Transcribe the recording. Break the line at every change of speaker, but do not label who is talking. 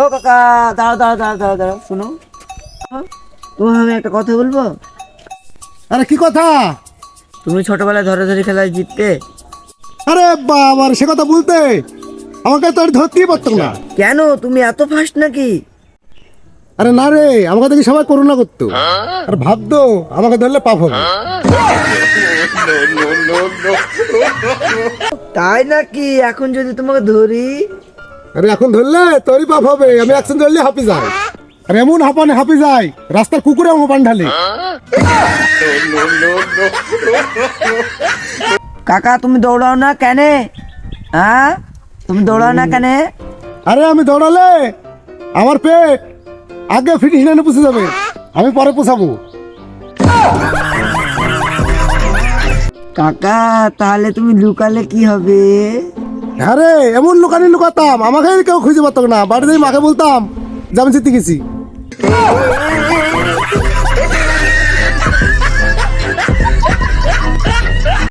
ও কাকা, দাঁড়াও দাঁড়াও দাঁড়াও দাঁড়াও দাঁড়াও, শোনো। তোমার আমি একটা কথা বলবো।
আরে কি কথা?
তুমি ছোটবেলায় ধরাধরি খেলায় জিততে।
আরে বাবা, সে কথা বলতে আমাকে তো আর ধরতেই পারতো না।
কেন, তুমি এত ফাস্ট নাকি?
আরে না রে, আমাকে দেখি সবাই করুণা করতো আর ভাবতো আমাকে ধরলে পাপ হবে।
তাই নাকি? এখন যদি তোমাকে ধরি?
আরে এখন ধরলে তোরই পাপ হবে, আমি একশন ধরলে হাঁপি যাই। আর এমন হাঁপানে হাঁপি যায়, রাস্তার কুকুরে আমার পান ঢালে।
কাকা, তুমি দৌড়াও না কেন? হ্যাঁ, তুমি দৌড়াও না কেন?
আরে আমি দৌড়ালে আমার পেট আগে ফিনিশ লাইনে পুষে যাবে, আমি পরে পুষাবো।
কাকা, তাহলে তুমি লুকালে কি হবে?
আরে এমন লুকানি লুকাতাম, আমাকে কেউ খুঁজে পারতো না। বাড়িতে মাকে বলতাম যে আমি জিতে গেছি।